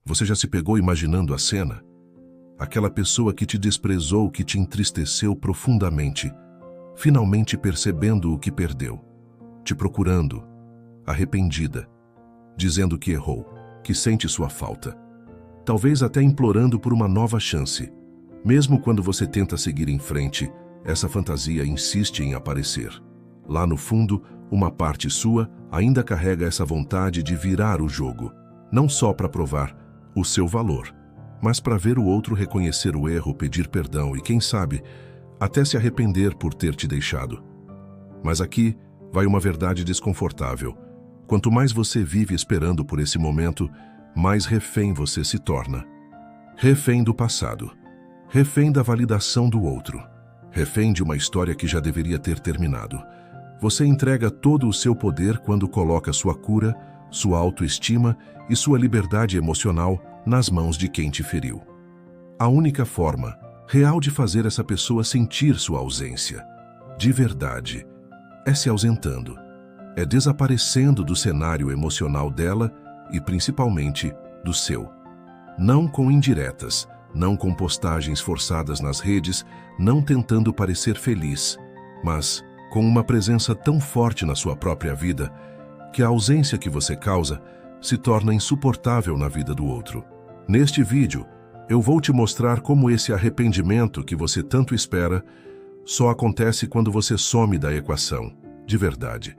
Você já se pegou imaginando a cena? Aquela pessoa que te desprezou, que te entristeceu profundamente, finalmente percebendo o que perdeu, te procurando, arrependida, dizendo que errou, que sente sua falta, talvez até implorando por uma nova chance. Mesmo quando você tenta seguir em frente, essa fantasia insiste em aparecer. Lá no fundo, uma parte sua ainda carrega essa vontade de virar o jogo, não só para provar o seu valor, mas para ver o outro reconhecer o erro, pedir perdão e, quem sabe, até se arrepender por ter te deixado. Mas aqui vai uma verdade desconfortável. Quanto mais você vive esperando por esse momento, mais refém você se torna. Refém do passado. Refém da validação do outro. Refém de uma história que já deveria ter terminado. Você entrega todo o seu poder quando coloca sua cura, sua autoestima e sua liberdade emocional nas mãos de quem te feriu. A única forma real de fazer essa pessoa sentir sua ausência, de verdade, é se ausentando, é desaparecendo do cenário emocional dela e principalmente do seu. Não com indiretas, não com postagens forçadas nas redes, não tentando parecer feliz, mas com uma presença tão forte na sua própria vida que a ausência que você causa se torna insuportável na vida do outro. Neste vídeo, eu vou te mostrar como esse arrependimento que você tanto espera só acontece quando você some da equação, de verdade.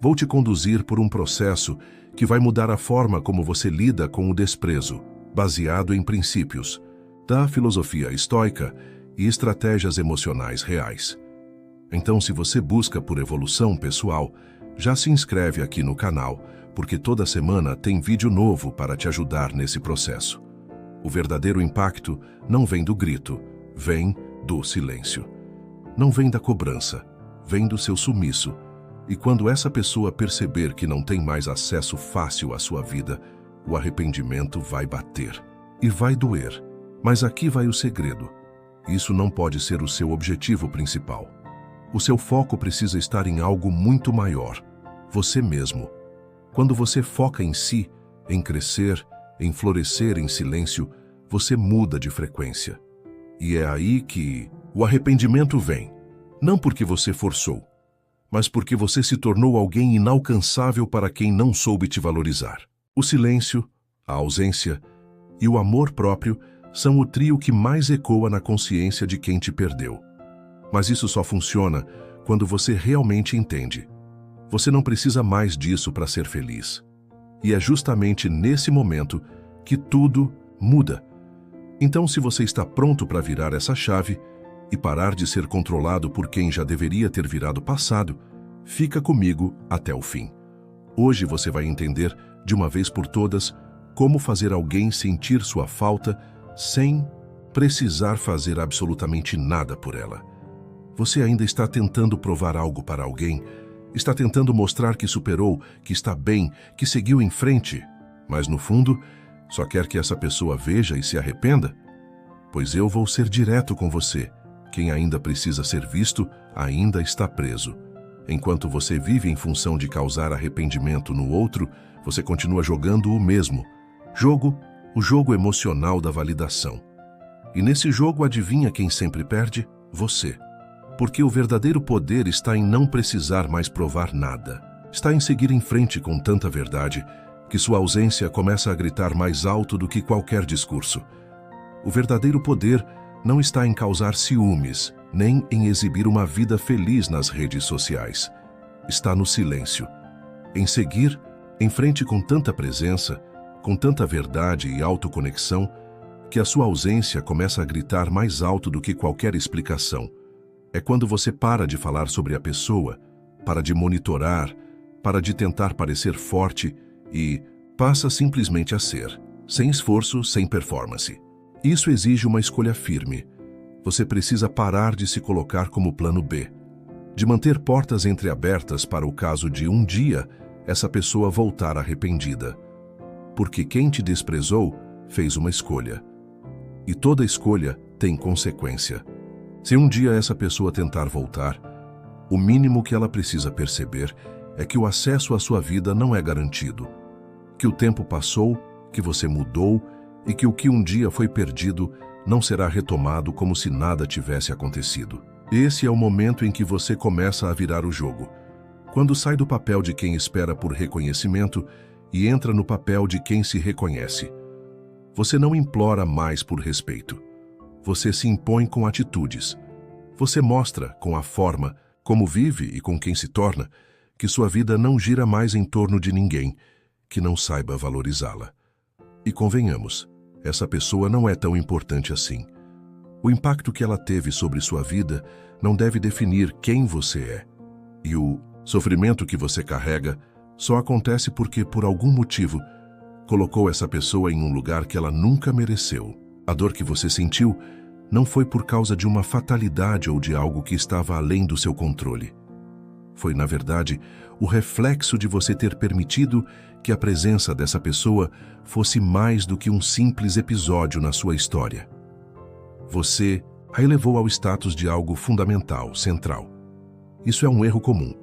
Vou te conduzir por um processo que vai mudar a forma como você lida com o desprezo, baseado em princípios da filosofia estoica e estratégias emocionais reais. Então, se você busca por evolução pessoal, já se inscreve aqui no canal, porque toda semana tem vídeo novo para te ajudar nesse processo. O verdadeiro impacto não vem do grito, vem do silêncio. Não vem da cobrança, vem do seu sumiço. E quando essa pessoa perceber que não tem mais acesso fácil à sua vida, o arrependimento vai bater. E vai doer. Mas aqui vai o segredo. Isso não pode ser o seu objetivo principal. O seu foco precisa estar em algo muito maior. Você mesmo. Quando você foca em si, em crescer, em florescer em silêncio, você muda de frequência. E é aí que o arrependimento vem. Não porque você forçou, mas porque você se tornou alguém inalcançável para quem não soube te valorizar. O silêncio, a ausência e o amor próprio são o trio que mais ecoa na consciência de quem te perdeu. Mas isso só funciona quando você realmente entende. Você não precisa mais disso para ser feliz. E é justamente nesse momento que tudo muda. Então, se você está pronto para virar essa chave e parar de ser controlado por quem já deveria ter virado passado, fica comigo até o fim. Hoje você vai entender, de uma vez por todas, como fazer alguém sentir sua falta sem precisar fazer absolutamente nada por ela. Você ainda está tentando provar algo para alguém, está tentando mostrar que superou, que está bem, que seguiu em frente, mas no fundo, só quer que essa pessoa veja e se arrependa? Pois eu vou ser direto com você. Quem ainda precisa ser visto, ainda está preso. Enquanto você vive em função de causar arrependimento no outro, você continua jogando o mesmo jogo, o jogo emocional da validação. E nesse jogo, adivinha quem sempre perde? Você. Porque o verdadeiro poder está em não precisar mais provar nada. Está em seguir em frente com tanta verdade que sua ausência começa a gritar mais alto do que qualquer discurso. O verdadeiro poder não está em causar ciúmes, nem em exibir uma vida feliz nas redes sociais. Está no silêncio. Em seguir em frente com tanta presença, com tanta verdade e autoconexão, que a sua ausência começa a gritar mais alto do que qualquer explicação. É quando você para de falar sobre a pessoa, para de monitorar, para de tentar parecer forte e passa simplesmente a ser, sem esforço, sem performance. Isso exige uma escolha firme. Você precisa parar de se colocar como plano B, de manter portas entreabertas para o caso de um dia essa pessoa voltar arrependida. Porque quem te desprezou fez uma escolha. E toda escolha tem consequência. Se um dia essa pessoa tentar voltar, o mínimo que ela precisa perceber é que o acesso à sua vida não é garantido. Que o tempo passou, que você mudou e que o que um dia foi perdido não será retomado como se nada tivesse acontecido. Esse é o momento em que você começa a virar o jogo, quando sai do papel de quem espera por reconhecimento e entra no papel de quem se reconhece. Você não implora mais por respeito. Você se impõe com atitudes. Você mostra, com a forma, como vive e com quem se torna, que sua vida não gira mais em torno de ninguém que não saiba valorizá-la. E convenhamos, essa pessoa não é tão importante assim. O impacto que ela teve sobre sua vida não deve definir quem você é. E o sofrimento que você carrega só acontece porque, por algum motivo, colocou essa pessoa em um lugar que ela nunca mereceu. A dor que você sentiu não foi por causa de uma fatalidade ou de algo que estava além do seu controle. Foi, na verdade, o reflexo de você ter permitido que a presença dessa pessoa fosse mais do que um simples episódio na sua história. Você a elevou ao status de algo fundamental, central. Isso é um erro comum,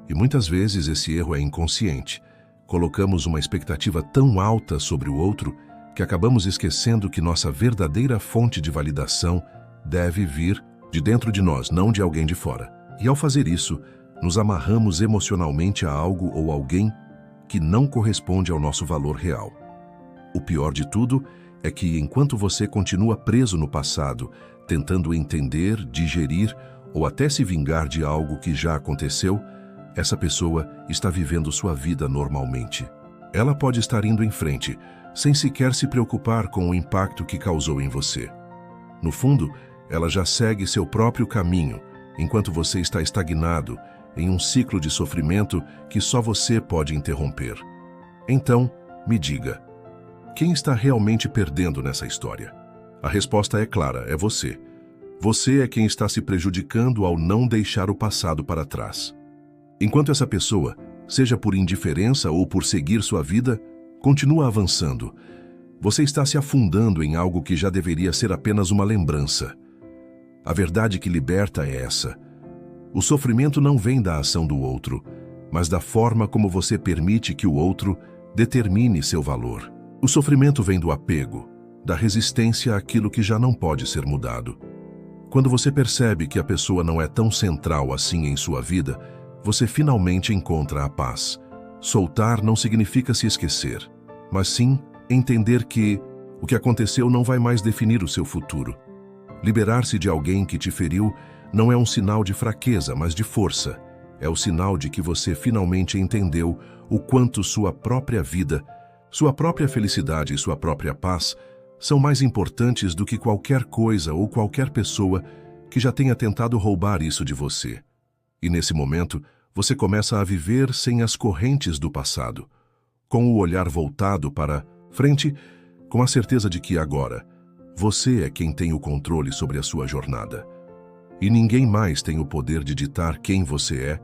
e muitas vezes esse erro é inconsciente. Colocamos uma expectativa tão alta sobre o outro que acabamos esquecendo que nossa verdadeira fonte de validação deve vir de dentro de nós, não de alguém de fora. E ao fazer isso, nos amarramos emocionalmente a algo ou alguém que não corresponde ao nosso valor real. O pior de tudo é que, enquanto você continua preso no passado, tentando entender, digerir ou até se vingar de algo que já aconteceu, essa pessoa está vivendo sua vida normalmente. Ela pode estar indo em frente, sem sequer se preocupar com o impacto que causou em você. No fundo, ela já segue seu próprio caminho, enquanto você está estagnado em um ciclo de sofrimento que só você pode interromper. Então, me diga, quem está realmente perdendo nessa história? A resposta é clara, é você. Você é quem está se prejudicando ao não deixar o passado para trás. Enquanto essa pessoa, seja por indiferença ou por seguir sua vida, continua avançando, você está se afundando em algo que já deveria ser apenas uma lembrança. A verdade que liberta é essa. O sofrimento não vem da ação do outro, mas da forma como você permite que o outro determine seu valor. O sofrimento vem do apego, da resistência àquilo que já não pode ser mudado. Quando você percebe que a pessoa não é tão central assim em sua vida, você finalmente encontra a paz. Soltar não significa se esquecer, mas sim entender que o que aconteceu não vai mais definir o seu futuro. Liberar-se de alguém que te feriu não é um sinal de fraqueza, mas de força. É o sinal de que você finalmente entendeu o quanto sua própria vida, sua própria felicidade e sua própria paz são mais importantes do que qualquer coisa ou qualquer pessoa que já tenha tentado roubar isso de você. E nesse momento, você começa a viver sem as correntes do passado, com o olhar voltado para frente, com a certeza de que agora você é quem tem o controle sobre a sua jornada. E ninguém mais tem o poder de ditar quem você é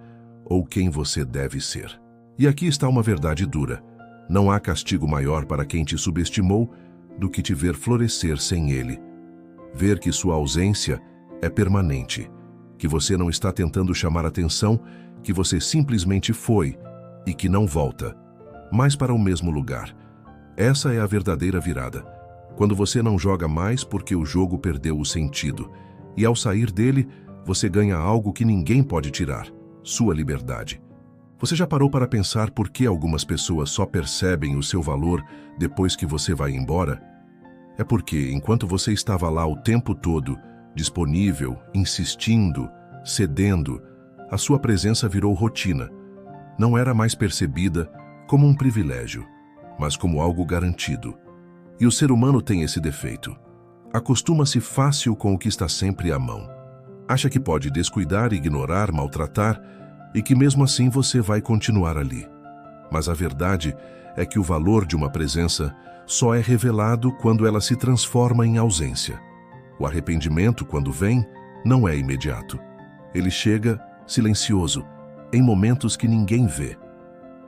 ou quem você deve ser. E aqui está uma verdade dura. Não há castigo maior para quem te subestimou do que te ver florescer sem ele. Ver que sua ausência é permanente, que você não está tentando chamar atenção, que você simplesmente foi e que não volta, mais para o mesmo lugar. Essa é a verdadeira virada. Quando você não joga mais porque o jogo perdeu o sentido, e ao sair dele, você ganha algo que ninguém pode tirar, sua liberdade. Você já parou para pensar por que algumas pessoas só percebem o seu valor depois que você vai embora? É porque, enquanto você estava lá o tempo todo, disponível, insistindo, cedendo, a sua presença virou rotina. Não era mais percebida como um privilégio, mas como algo garantido. E o ser humano tem esse defeito. Acostuma-se fácil com o que está sempre à mão. Acha que pode descuidar, ignorar, maltratar e que mesmo assim você vai continuar ali. Mas a verdade é que o valor de uma presença só é revelado quando ela se transforma em ausência. O arrependimento, quando vem, não é imediato. Ele chega silencioso, em momentos que ninguém vê.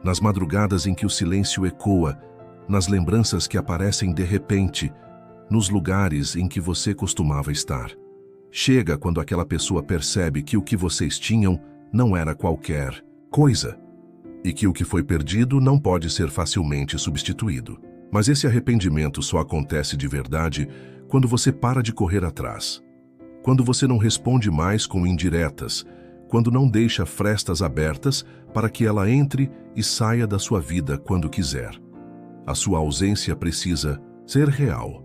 Nas madrugadas em que o silêncio ecoa, nas lembranças que aparecem de repente, nos lugares em que você costumava estar. Chega quando aquela pessoa percebe que o que vocês tinham não era qualquer coisa, e que o que foi perdido não pode ser facilmente substituído. Mas esse arrependimento só acontece de verdade quando você para de correr atrás. Quando você não responde mais com indiretas, quando não deixa frestas abertas para que ela entre e saia da sua vida quando quiser. A sua ausência precisa ser real.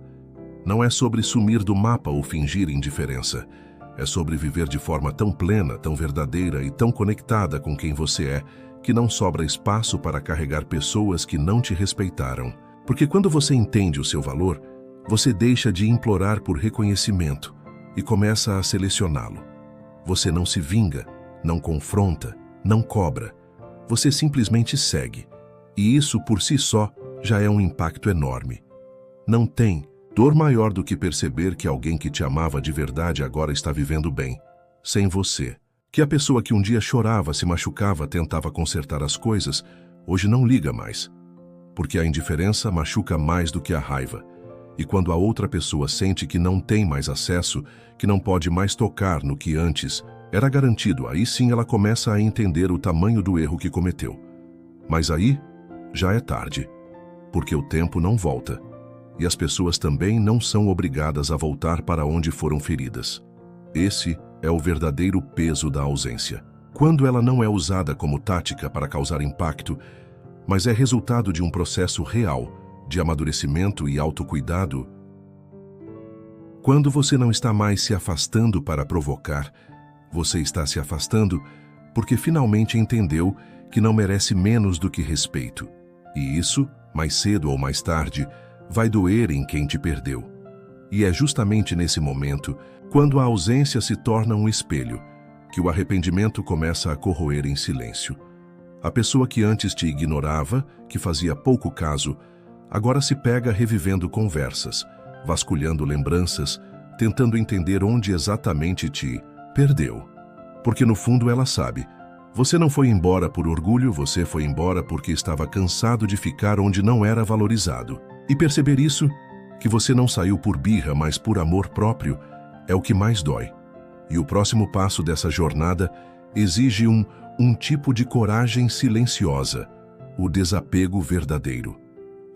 Não é sobre sumir do mapa ou fingir indiferença. É sobre viver de forma tão plena, tão verdadeira e tão conectada com quem você é, que não sobra espaço para carregar pessoas que não te respeitaram. Porque quando você entende o seu valor, você deixa de implorar por reconhecimento e começa a selecioná-lo. Você não se vinga, não confronta, não cobra. Você simplesmente segue. E isso por si só já é um impacto enorme. Não tem dor maior do que perceber que alguém que te amava de verdade agora está vivendo bem, sem você. Que a pessoa que um dia chorava, se machucava, tentava consertar as coisas, hoje não liga mais. Porque a indiferença machuca mais do que a raiva. E quando a outra pessoa sente que não tem mais acesso, que não pode mais tocar no que antes era garantido, aí sim ela começa a entender o tamanho do erro que cometeu. Mas aí já é tarde, porque o tempo não volta. E as pessoas também não são obrigadas a voltar para onde foram feridas. Esse é o verdadeiro peso da ausência. Quando ela não é usada como tática para causar impacto, mas é resultado de um processo real de amadurecimento e autocuidado. Quando você não está mais se afastando para provocar, você está se afastando porque finalmente entendeu que não merece menos do que respeito. E isso, mais cedo ou mais tarde, vai doer em quem te perdeu. E é justamente nesse momento, quando a ausência se torna um espelho, que o arrependimento começa a corroer em silêncio. A pessoa que antes te ignorava, que fazia pouco caso, agora se pega revivendo conversas, vasculhando lembranças, tentando entender onde exatamente te perdeu. Porque no fundo ela sabe, você não foi embora por orgulho, você foi embora porque estava cansado de ficar onde não era valorizado. E perceber isso, que você não saiu por birra, mas por amor próprio, é o que mais dói. E o próximo passo dessa jornada exige um tipo de coragem silenciosa, o desapego verdadeiro.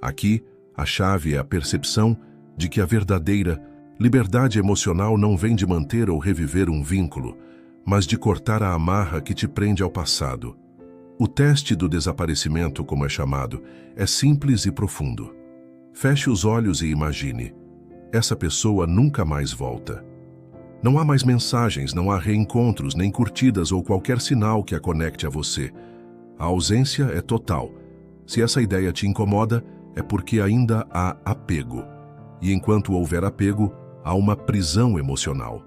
Aqui, a chave é a percepção de que a verdadeira liberdade emocional não vem de manter ou reviver um vínculo, mas de cortar a amarra que te prende ao passado. O teste do desaparecimento, como é chamado, é simples e profundo. Feche os olhos e imagine. Essa pessoa nunca mais volta. Não há mais mensagens, não há reencontros, nem curtidas ou qualquer sinal que a conecte a você. A ausência é total. Se essa ideia te incomoda, é porque ainda há apego. E enquanto houver apego, há uma prisão emocional.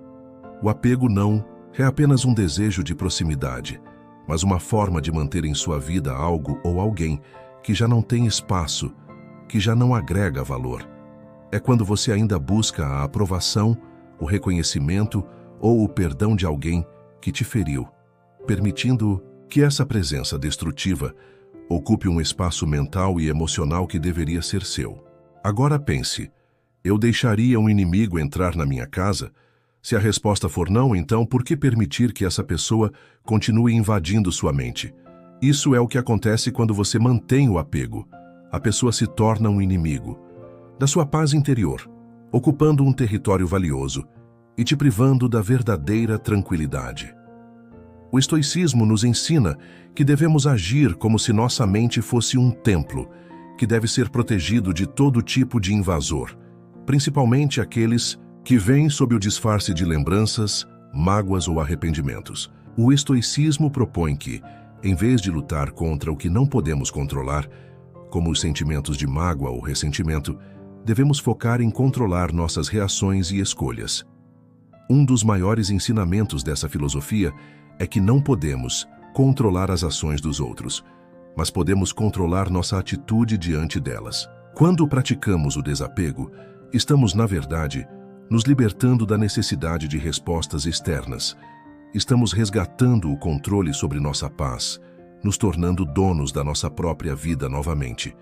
O apego não é apenas um desejo de proximidade, mas uma forma de manter em sua vida algo ou alguém que já não tem espaço, que já não agrega valor. É quando você ainda busca a aprovação, o reconhecimento ou o perdão de alguém que te feriu, permitindo que essa presença destrutiva ocupe um espaço mental e emocional que deveria ser seu. Agora pense, eu deixaria um inimigo entrar na minha casa? Se a resposta for não, então por que permitir que essa pessoa continue invadindo sua mente? Isso é o que acontece quando você mantém o apego. A pessoa se torna um inimigo da sua paz interior, ocupando um território valioso e te privando da verdadeira tranquilidade. O estoicismo nos ensina que devemos agir como se nossa mente fosse um templo, que deve ser protegido de todo tipo de invasor, principalmente aqueles que vêm sob o disfarce de lembranças, mágoas ou arrependimentos. O estoicismo propõe que, em vez de lutar contra o que não podemos controlar, como os sentimentos de mágoa ou ressentimento, devemos focar em controlar nossas reações e escolhas. Um dos maiores ensinamentos dessa filosofia é que não podemos controlar as ações dos outros, mas podemos controlar nossa atitude diante delas. Quando praticamos o desapego, estamos, na verdade, nos libertando da necessidade de respostas externas. Estamos resgatando o controle sobre nossa paz, nos tornando donos da nossa própria vida novamente.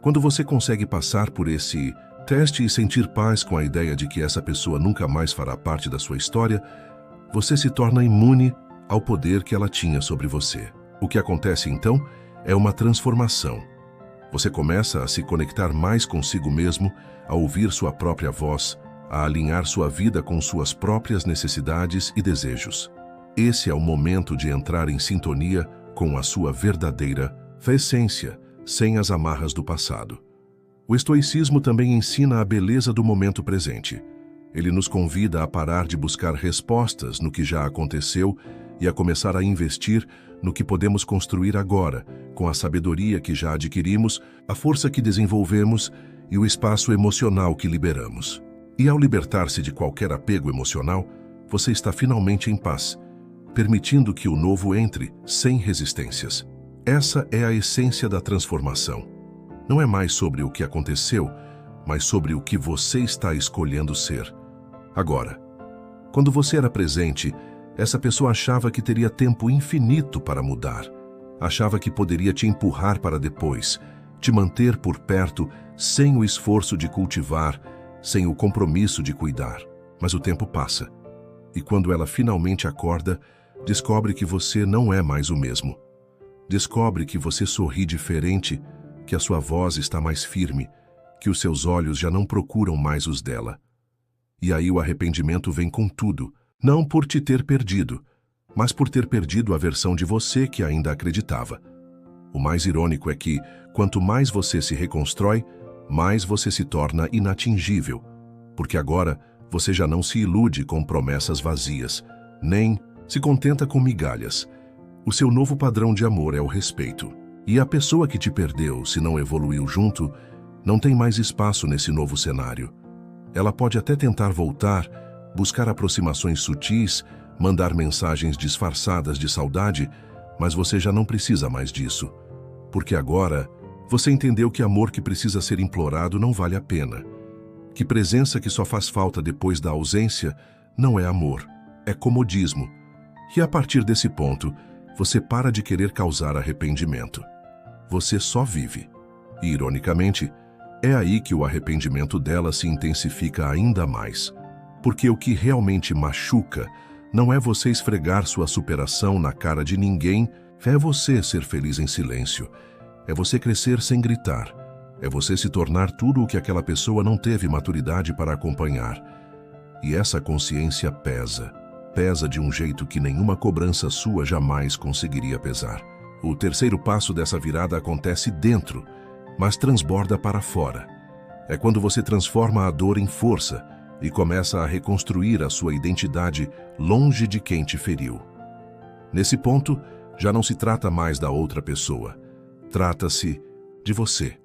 Quando você consegue passar por esse teste e sentir paz com a ideia de que essa pessoa nunca mais fará parte da sua história, você se torna imune ao poder que ela tinha sobre você. O que acontece então é uma transformação. Você começa a se conectar mais consigo mesmo, a ouvir sua própria voz, a alinhar sua vida com suas próprias necessidades e desejos. Esse é o momento de entrar em sintonia com a sua verdadeira essência, sem as amarras do passado. O estoicismo também ensina a beleza do momento presente. Ele nos convida a parar de buscar respostas no que já aconteceu e a começar a investir no que podemos construir agora, com a sabedoria que já adquirimos, a força que desenvolvemos e o espaço emocional que liberamos. E ao libertar-se de qualquer apego emocional, você está finalmente em paz, permitindo que o novo entre sem resistências. Essa é a essência da transformação. Não é mais sobre o que aconteceu, mas sobre o que você está escolhendo ser. Agora, quando você era presente, essa pessoa achava que teria tempo infinito para mudar. Achava que poderia te empurrar para depois, te manter por perto sem o esforço de cultivar, sem o compromisso de cuidar. Mas o tempo passa. E quando ela finalmente acorda, descobre que você não é mais o mesmo. Descobre que você sorri diferente, que a sua voz está mais firme, que os seus olhos já não procuram mais os dela. E aí o arrependimento vem com tudo, não por te ter perdido, mas por ter perdido a versão de você que ainda acreditava. O mais irônico é que, quanto mais você se reconstrói, mais você se torna inatingível, porque agora você já não se ilude com promessas vazias, nem se contenta com migalhas. O seu novo padrão de amor é o respeito. E a pessoa que te perdeu, se não evoluiu junto, não tem mais espaço nesse novo cenário. Ela pode até tentar voltar, buscar aproximações sutis, mandar mensagens disfarçadas de saudade, mas você já não precisa mais disso. Porque agora, você entendeu que amor que precisa ser implorado não vale a pena. Que presença que só faz falta depois da ausência não é amor, é comodismo. E a partir desse ponto, você para de querer causar arrependimento. Você só vive. E, ironicamente, é aí que o arrependimento dela se intensifica ainda mais. Porque o que realmente machuca não é você esfregar sua superação na cara de ninguém, é você ser feliz em silêncio. É você crescer sem gritar. É você se tornar tudo o que aquela pessoa não teve maturidade para acompanhar. E essa consciência pesa. Pesa de um jeito que nenhuma cobrança sua jamais conseguiria pesar. O terceiro passo dessa virada acontece dentro, mas transborda para fora. É quando você transforma a dor em força e começa a reconstruir a sua identidade longe de quem te feriu. Nesse ponto, já não se trata mais da outra pessoa. Trata-se de você.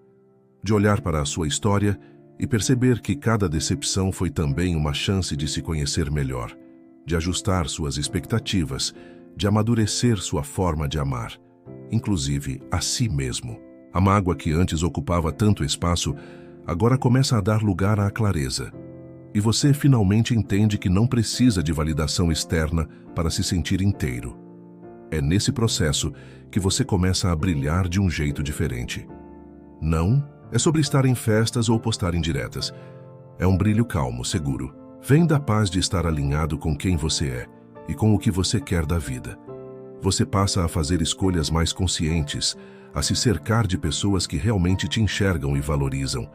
De olhar para a sua história e perceber que cada decepção foi também uma chance de se conhecer melhor, de ajustar suas expectativas, de amadurecer sua forma de amar, inclusive a si mesmo. A mágoa que antes ocupava tanto espaço, agora começa a dar lugar à clareza. E você finalmente entende que não precisa de validação externa para se sentir inteiro. É nesse processo que você começa a brilhar de um jeito diferente. Não é sobre estar em festas ou postar indiretas. É um brilho calmo, seguro. Vem da paz de estar alinhado com quem você é e com o que você quer da vida. Você passa a fazer escolhas mais conscientes, a se cercar de pessoas que realmente te enxergam e valorizam.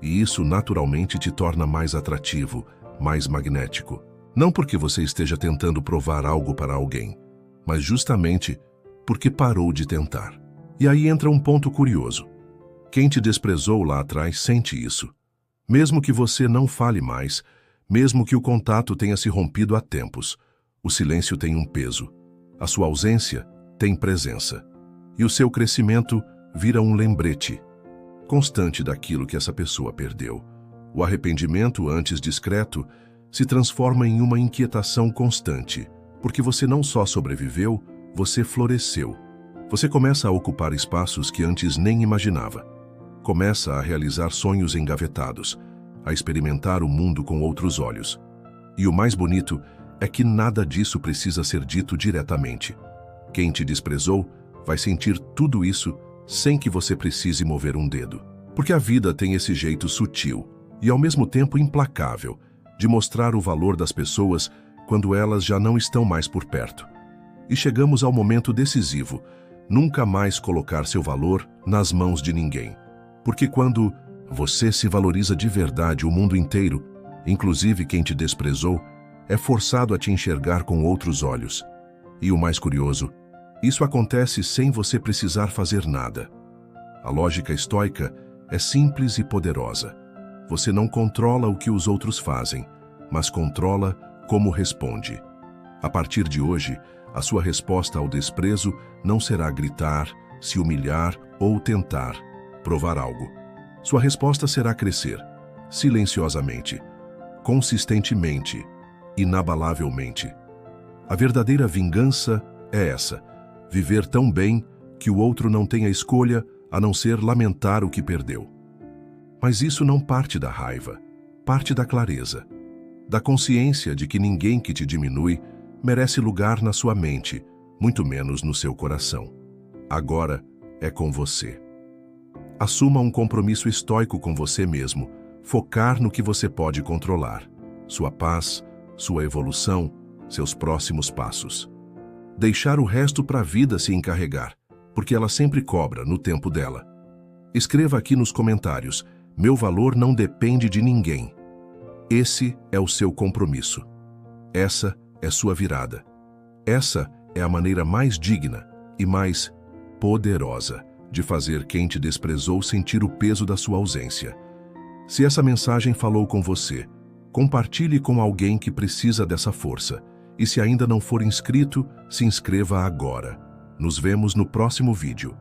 E isso naturalmente te torna mais atrativo, mais magnético. Não porque você esteja tentando provar algo para alguém, mas justamente porque parou de tentar. E aí entra um ponto curioso. Quem te desprezou lá atrás sente isso. Mesmo que você não fale mais, mesmo que o contato tenha se rompido há tempos, o silêncio tem um peso. A sua ausência tem presença. E o seu crescimento vira um lembrete constante daquilo que essa pessoa perdeu. O arrependimento, antes discreto, se transforma em uma inquietação constante, porque você não só sobreviveu, você floresceu. Você começa a ocupar espaços que antes nem imaginava. Começa a realizar sonhos engavetados, a experimentar o mundo com outros olhos. E o mais bonito é que nada disso precisa ser dito diretamente. Quem te desprezou vai sentir tudo isso sem que você precise mover um dedo. Porque a vida tem esse jeito sutil e ao mesmo tempo implacável de mostrar o valor das pessoas quando elas já não estão mais por perto. E chegamos ao momento decisivo, nunca mais colocar seu valor nas mãos de ninguém. Porque quando você se valoriza de verdade, o mundo inteiro, inclusive quem te desprezou, é forçado a te enxergar com outros olhos. E o mais curioso, isso acontece sem você precisar fazer nada. A lógica estoica é simples e poderosa. Você não controla o que os outros fazem, mas controla como responde. A partir de hoje, a sua resposta ao desprezo não será gritar, se humilhar ou tentar provar algo. Sua resposta será crescer, silenciosamente, consistentemente, inabalavelmente. A verdadeira vingança é essa: viver tão bem que o outro não tenha escolha a não ser lamentar o que perdeu. Mas isso não parte da raiva, parte da clareza, da consciência de que ninguém que te diminui merece lugar na sua mente, muito menos no seu coração. Agora é com você. Assuma um compromisso estoico com você mesmo, focar no que você pode controlar: sua paz, sua evolução, seus próximos passos. Deixar o resto para a vida se encarregar, porque ela sempre cobra no tempo dela. Escreva aqui nos comentários: meu valor não depende de ninguém. Esse é o seu compromisso. Essa é sua virada. Essa é a maneira mais digna e mais poderosa de fazer quem te desprezou sentir o peso da sua ausência. Se essa mensagem falou com você, compartilhe com alguém que precisa dessa força. E se ainda não for inscrito, se inscreva agora. Nos vemos no próximo vídeo.